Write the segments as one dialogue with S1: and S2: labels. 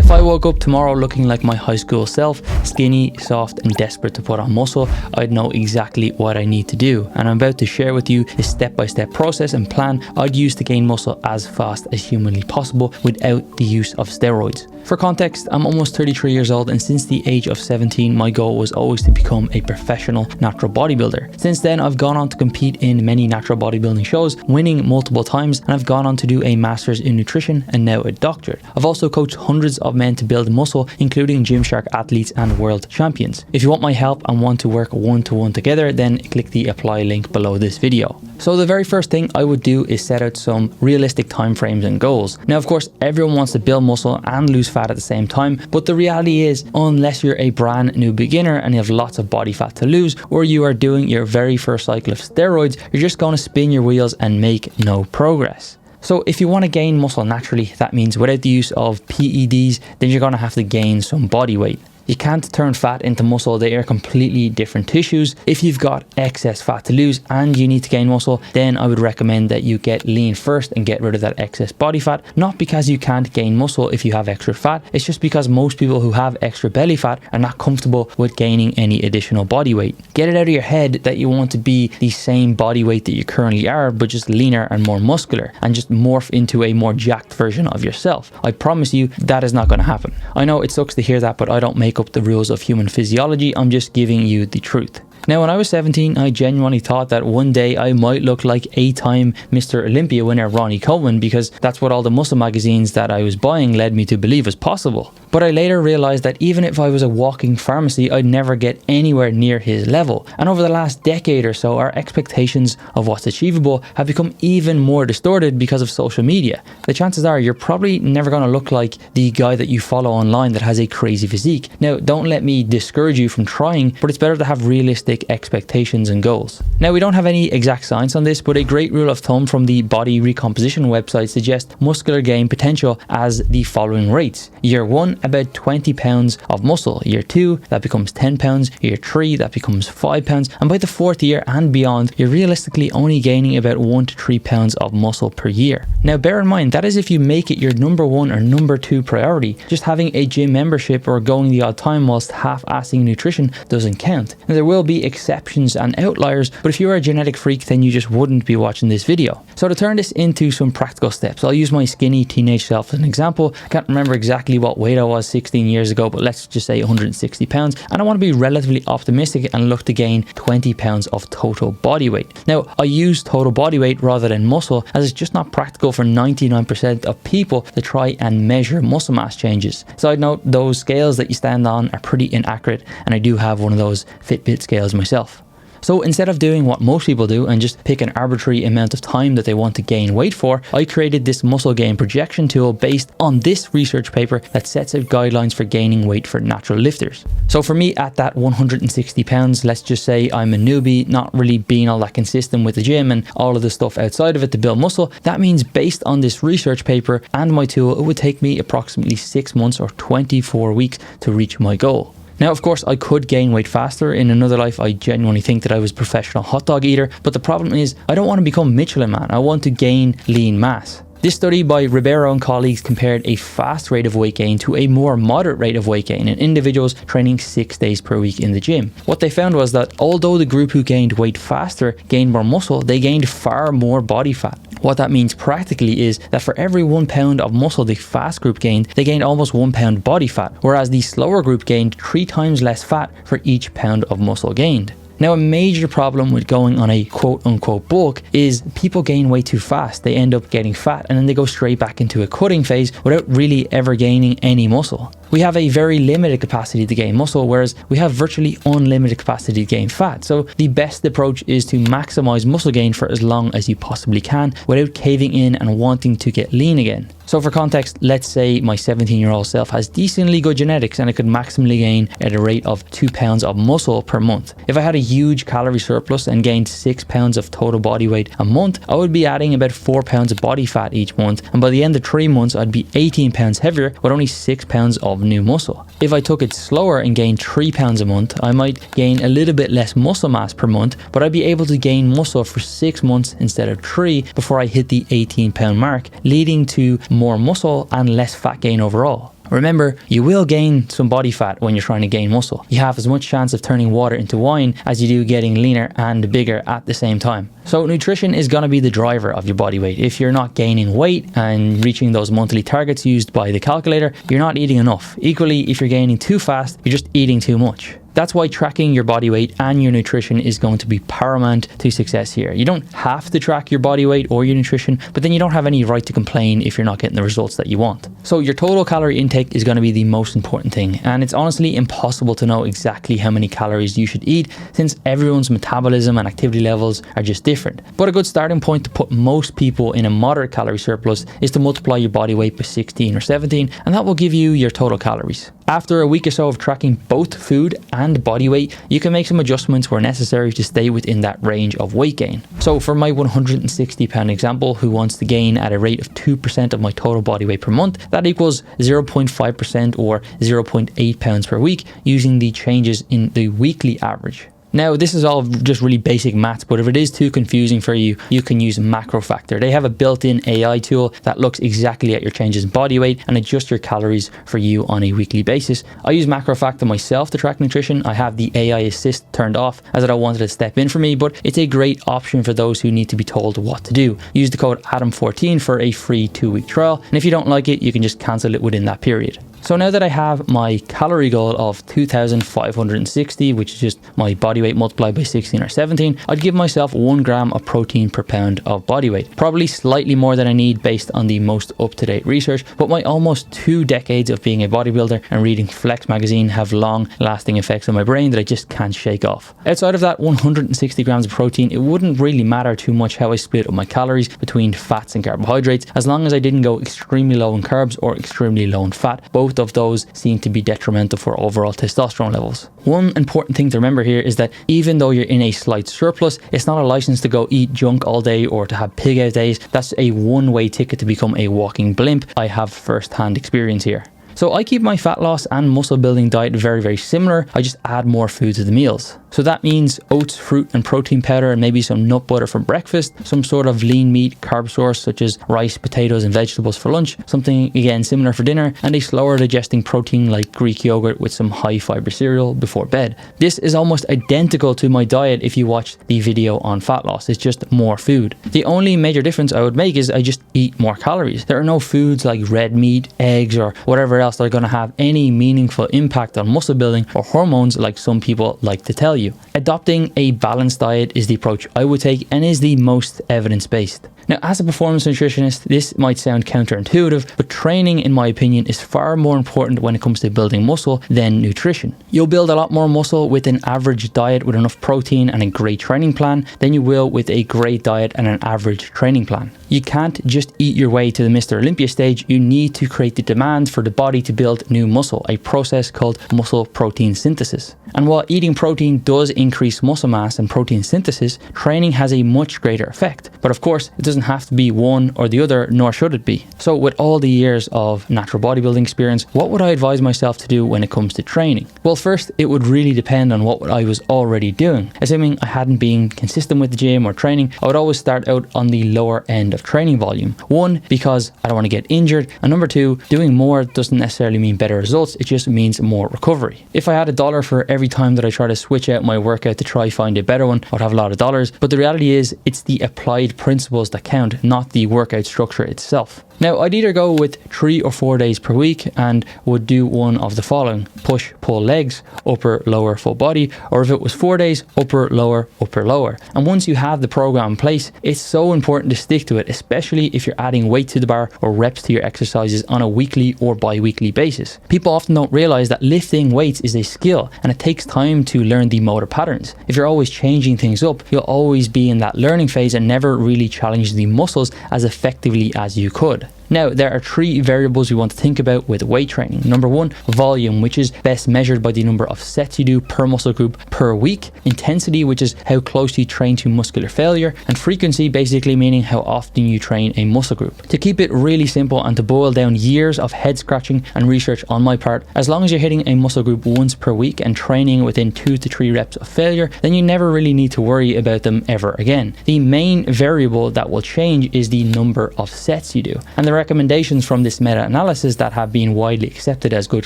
S1: If I woke up tomorrow looking like my high school self, skinny, soft and desperate to put on muscle, I'd know exactly what I need to do. And I'm about to share with you the step-by-step process and plan I'd use to gain muscle as fast as humanly possible without the use of steroids. For context, I'm almost 33 years old, and since the age of 17, my goal was always to become a professional natural bodybuilder. Since then, I've gone on to compete in many natural bodybuilding shows, winning multiple times, and I've gone on to do a master's in nutrition and now a doctorate. I've also coached hundreds of men to build muscle, including Gymshark athletes and world champions. If you want my help and want to work one-to-one together, then click the apply link below this video. So the very first thing I would do is set out some realistic timeframes and goals. Now, of course, everyone wants to build muscle and lose fat at the same time, but the reality is, unless you're a brand new beginner and you have lots of body fat to lose, or you are doing your very first cycle of steroids, you're just going to spin your wheels and make no progress. So if you want to gain muscle naturally, that means without the use of PEDs, then you're going to have to gain some body weight. You can't turn fat into muscle, they are completely different tissues. If you've got excess fat to lose and you need to gain muscle, then I would recommend that you get lean first and get rid of that excess body fat. Not because you can't gain muscle if you have extra fat, it's just because most people who have extra belly fat are not comfortable with gaining any additional body weight. Get it out of your head that you want to be the same body weight that you currently are, but just leaner and more muscular, and just morph into a more jacked version of yourself. I promise you that is not going to happen. I know it sucks to hear that, but I don't make up the rules of human physiology. I'm just giving you the truth. Now, when I was 17, I genuinely thought that one day I might look like 8-time Mr. Olympia winner Ronnie Coleman, because that's what all the muscle magazines that I was buying led me to believe was possible. But I later realized that even if I was a walking pharmacy, I'd never get anywhere near his level. And over the last decade or so, our expectations of what's achievable have become even more distorted because of social media. The chances are you're probably never going to look like the guy that you follow online that has a crazy physique. Now, don't let me discourage you from trying, but it's better to have realistic expectations and goals. Now, we don't have any exact science on this, but a great rule of thumb from the body recomposition website suggests muscular gain potential as the following rates. Year 1, about 20 pounds of muscle. Year 2, that becomes 10 pounds. Year 3, that becomes 5 pounds. And by the 4th year and beyond, you're realistically only gaining about 1 to 3 pounds of muscle per year. Now, bear in mind, that is if you make it your number 1 or number 2 priority. Just having a gym membership or going the odd time whilst half-assing nutrition doesn't count. Now, there will be exceptions and outliers, but if you're a genetic freak, then you just wouldn't be watching this video. So to turn this into some practical steps, I'll use my skinny teenage self as an example. I can't remember exactly what weight I was 16 years ago, but let's just say 160 pounds. And I want to be relatively optimistic and look to gain 20 pounds of total body weight. Now, I use total body weight rather than muscle, as it's just not practical for 99% of people to try and measure muscle mass changes. Side note, those scales that you stand on are pretty inaccurate, and I do have one of those Fitbit scales myself. So instead of doing what most people do and just pick an arbitrary amount of time that they want to gain weight for, I created this muscle gain projection tool based on this research paper that sets out guidelines for gaining weight for natural lifters. So for me, at that 160 pounds, let's just say I'm a newbie, not really being all that consistent with the gym and all of the stuff outside of it to build muscle. That means based on this research paper and my tool, it would take me approximately 6 months or 24 weeks to reach my goal. Now, of course, I could gain weight faster. In another life, I genuinely think that I was a professional hot dog eater, but the problem is I don't want to become Michelin Man. I want to gain lean mass. This study by Ribeiro and colleagues compared a fast rate of weight gain to a more moderate rate of weight gain in individuals training 6 days per week in the gym. What they found was that although the group who gained weight faster gained more muscle, they gained far more body fat. What that means practically is that for every 1 pound of muscle the fast group gained, they gained almost 1 pound body fat, whereas the slower group gained 3 times less fat for each pound of muscle gained. Now, a major problem with going on a quote-unquote bulk is people gain way too fast. They end up getting fat and then they go straight back into a cutting phase without really ever gaining any muscle. We have a very limited capacity to gain muscle, whereas we have virtually unlimited capacity to gain fat. So the best approach is to maximize muscle gain for as long as you possibly can without caving in and wanting to get lean again. So for context, let's say my 17-year-old self has decently good genetics and I could maximally gain at a rate of 2 pounds of muscle per month. If I had a huge calorie surplus and gained 6 pounds of total body weight a month, I would be adding about 4 pounds of body fat each month, and by the end of 3 months I'd be 18 pounds heavier with only 6 pounds of new muscle. If I took it slower and gained 3 pounds a month, I might gain a little bit less muscle mass per month, but I'd be able to gain muscle for 6 months instead of 3 before I hit the 18 pound mark, leading to more muscle and less fat gain overall. Remember, you will gain some body fat when you're trying to gain muscle. You have as much chance of turning water into wine as you do getting leaner and bigger at the same time. So nutrition is going to be the driver of your body weight. If you're not gaining weight and reaching those monthly targets used by the calculator, you're not eating enough. Equally, if you're gaining too fast, you're just eating too much. That's why tracking your body weight and your nutrition is going to be paramount to success here. You don't have to track your body weight or your nutrition, but then you don't have any right to complain if you're not getting the results that you want. So your total calorie intake is going to be the most important thing, and it's honestly impossible to know exactly how many calories you should eat since everyone's metabolism and activity levels are just different. But a good starting point to put most people in a moderate calorie surplus is to multiply your body weight by 16 or 17, and that will give you your total calories. After a week or so of tracking both food and body weight, you can make some adjustments where necessary to stay within that range of weight gain. So for my 160 pound example, who wants to gain at a rate of 2% of my total body weight per month, that equals 0.5% or 0.8 pounds per week using the changes in the weekly average. Now, this is all just really basic maths, but if it is too confusing for you, you can use MacroFactor. They have a built-in AI tool that looks exactly at your changes in body weight and adjusts your calories for you on a weekly basis. I use MacroFactor myself to track nutrition. I have the AI assist turned off as I don't want it to step in for me, but it's a great option for those who need to be told what to do. Use the code ADAM14 for a free 2-week trial, and if you don't like it, you can just cancel it within that period. So now that I have my calorie goal of 2,560, which is just my body weight multiplied by 16 or 17, I'd give myself 1 gram of protein per pound of body weight. Probably slightly more than I need based on the most up-to-date research, but my almost 2 decades of being a bodybuilder and reading Flex magazine have long-lasting effects on my brain that I just can't shake off. Outside of that 160 grams of protein, it wouldn't really matter too much how I split up my calories between fats and carbohydrates, as long as I didn't go extremely low in carbs or extremely low in fat. Both of those seem to be detrimental for overall testosterone levels. One important thing to remember here is that even though you're in a slight surplus, it's not a license to go eat junk all day or to have pig out days. That's a one-way ticket to become a walking blimp. I have first-hand experience here. So I keep my fat loss and muscle building diet very, very similar. I just add more food to the meals. So that means oats, fruit and protein powder, and maybe some nut butter for breakfast, some sort of lean meat carb source such as rice, potatoes and vegetables for lunch, something again similar for dinner, and a slower digesting protein like Greek yogurt with some high fiber cereal before bed. This is almost identical to my diet if you watch the video on fat loss. It's just more food. The only major difference I would make is I just eat more calories. There are no foods like red meat, eggs or whatever else that are going to have any meaningful impact on muscle building or hormones like some people like to tell you. Adopting a balanced diet is the approach I would take and is the most evidence-based. Now, as a performance nutritionist, this might sound counterintuitive, but training, in my opinion, is far more important when it comes to building muscle than nutrition. You'll build a lot more muscle with an average diet with enough protein and a great training plan than you will with a great diet and an average training plan. You can't just eat your way to the Mr. Olympia stage. You need to create the demand for the body to build new muscle, a process called muscle protein synthesis. And while eating protein does increase muscle mass and protein synthesis, training has a much greater effect. But of course, it doesn't have to be one or the other, nor should it be. So with all the years of natural bodybuilding experience, what would I advise myself to do when it comes to training? Well, first, it would really depend on what I was already doing. Assuming I hadn't been consistent with the gym or training, I would always start out on the lower end of training volume. One, because I don't want to get injured, and number two, doing more doesn't necessarily mean better results, it just means more recovery. If I had $1 for every time that I try to switch out my workout to try find a better one, I'd have a lot of dollars, but the reality is it's the applied principles that count, not the workout structure itself. Now, I'd either go with 3 or 4 days per week and would do one of the following: push, pull legs, upper, lower, full body, or if it was 4 days, upper, lower, upper, lower. And once you have the program in place, it's so important to stick to it, especially if you're adding weight to the bar or reps to your exercises on a weekly or bi-weekly basis. People often don't realize that lifting weights is a skill and it takes time to learn the motor patterns. If you're always changing things up, you'll always be in that learning phase and never really challenge the muscles as effectively as you could. Now, there are 3 variables we want to think about with weight training. Number 1, volume, which is best measured by the number of sets you do per muscle group per week. Intensity, which is how close you train to muscular failure. And frequency, basically meaning how often you train a muscle group. To keep it really simple and to boil down years of head scratching and research on my part, as long as you're hitting a muscle group once per week and training within 2 to 3 reps of failure, then you never really need to worry about them ever again. The main variable that will change is the number of sets you do. And the recommendations from this meta-analysis that have been widely accepted as good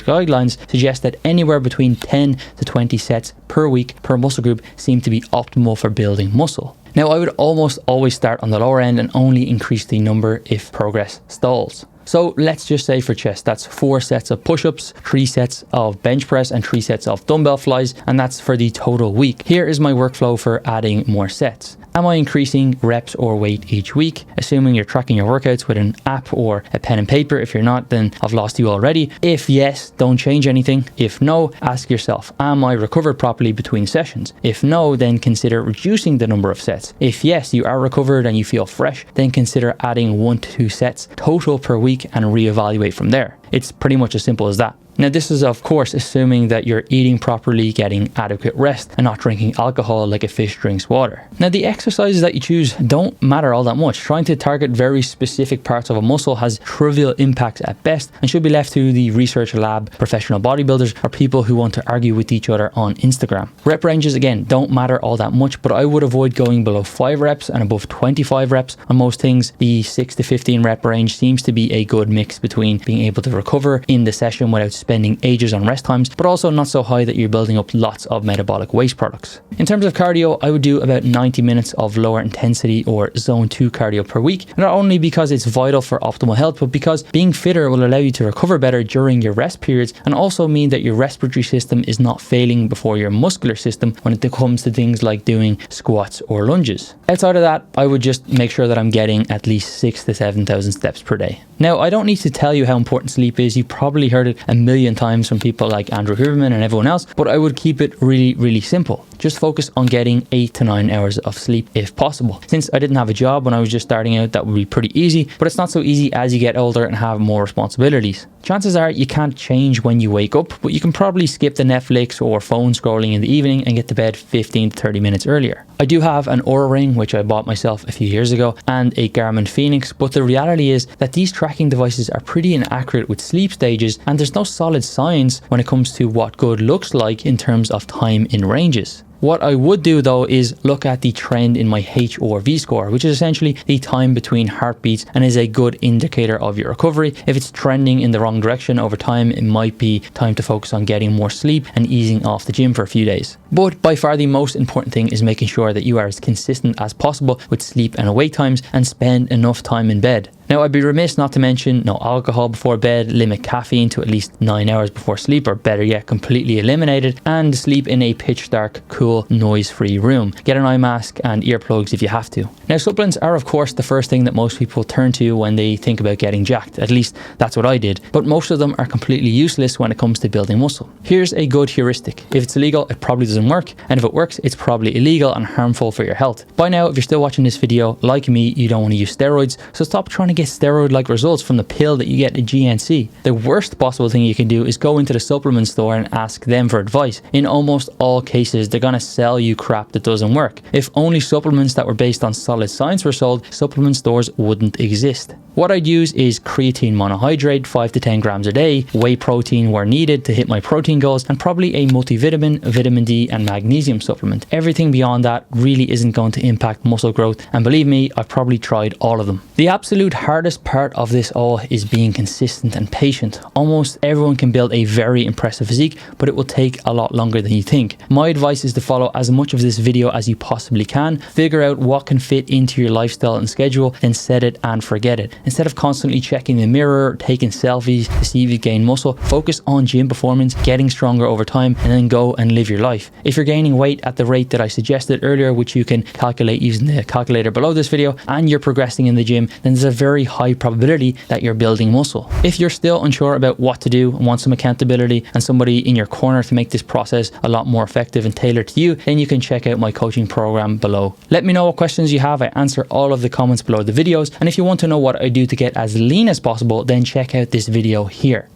S1: guidelines suggest that anywhere between 10 to 20 sets per week per muscle group seem to be optimal for building muscle. Now, I would almost always start on the lower end and only increase the number if progress stalls. So let's just say for chest, that's 4 sets of push-ups, 3 sets of bench press, and 3 sets of dumbbell flies, and that's for the total week. Here is my workflow for adding more sets. Am I increasing reps or weight each week? Assuming you're tracking your workouts with an app or a pen and paper. If you're not, then I've lost you already. If yes, don't change anything. If no, ask yourself, am I recovered properly between sessions? If no, then consider reducing the number of sets. If yes, you are recovered and you feel fresh, then consider adding 1 to 2 sets total per week and reevaluate from there. It's pretty much as simple as that. Now, this is of course assuming that you're eating properly, getting adequate rest, and not drinking alcohol like a fish drinks water. Now, the exercises that you choose don't matter all that much. Trying to target very specific parts of a muscle has trivial impacts at best and should be left to the research lab, professional bodybuilders, or people who want to argue with each other on Instagram. Rep ranges, again, don't matter all that much, but I would avoid going below 5 reps and above 25 reps on most things. The 6 to 15 rep range seems to be a good mix between being able to recover in the session without spending ages on rest times, but also not so high that you're building up lots of metabolic waste products. In terms of cardio, I would do about 90 minutes of lower intensity or zone 2 cardio per week, not only because it's vital for optimal health, but because being fitter will allow you to recover better during your rest periods and also mean that your respiratory system is not failing before your muscular system when it comes to things like doing squats or lunges. Outside of that, I would just make sure that I'm getting at least 6,000 to 7,000 steps per day. Now, I don't need to tell you how important sleep is. You probably heard it a million times from people like Andrew Huberman and everyone else, but I would keep it really simple. Just focus on getting 8 to 9 hours of sleep if possible. Since I didn't have a job when I was just starting out, that would be pretty easy, but it's not so easy as you get older and have more responsibilities. Chances are you can't change when you wake up, but you can probably skip the Netflix or phone scrolling in the evening and get to bed 15 to 30 minutes earlier. I do have an Oura Ring, which I bought myself a few years ago, and a Garmin Phoenix, but the reality is that these tracking devices are pretty inaccurate with sleep stages, and there's no solid science when it comes to what good looks like in terms of time in ranges. What I would do though is look at the trend in my HRV score, which is essentially the time between heartbeats and is a good indicator of your recovery. If it's trending in the wrong direction over time, it might be time to focus on getting more sleep and easing off the gym for a few days. But by far the most important thing is making sure that you are as consistent as possible with sleep and awake times and spend enough time in bed. Now, I'd be remiss not to mention no alcohol before bed, limit caffeine to at least 9 hours before sleep, or better yet, completely eliminate it, and sleep in a pitch dark, cool, noise-free room. Get an eye mask and earplugs if you have to. Now, supplements are of course the first thing that most people turn to when they think about getting jacked. At least that's what I did. But most of them are completely useless when it comes to building muscle. Here's a good heuristic. If it's illegal, it probably doesn't work, and if it works, it's probably illegal and harmful for your health. By now, if you're still watching this video, like me, you don't want to use steroids, so stop trying to get steroid-like results from the pill that you get at GNC. The worst possible thing you can do is go into the supplement store and ask them for advice. In almost all cases, they're gonna sell you crap that doesn't work. If only supplements that were based on solid science were sold, supplement stores wouldn't exist. What I'd use is creatine monohydrate, 5 to 10 grams a day, whey protein where needed to hit my protein goals, and probably a multivitamin, vitamin D, and magnesium supplement. Everything beyond that really isn't going to impact muscle growth, and believe me, I've probably tried all of them. The absolute hardest part of this all is being consistent and patient. Almost everyone can build a very impressive physique, but it will take a lot longer than you think. My advice is to follow as much of this video as you possibly can, figure out what can fit into your lifestyle and schedule, then set it and forget it. Instead of constantly checking the mirror, taking selfies to see if you gain muscle, focus on gym performance, getting stronger over time, and then go and live your life. If you're gaining weight at the rate that I suggested earlier, which you can calculate using the calculator below this video, and you're progressing in the gym, then there's a very high probability that you're building muscle. If you're still unsure about what to do and want some accountability and somebody in your corner to make this process a lot more effective and tailored to you, then you can check out my coaching program below. Let me know what questions you have. I answer all of the comments below the videos, and if you want to know what I do to get as lean as possible, then check out this video here.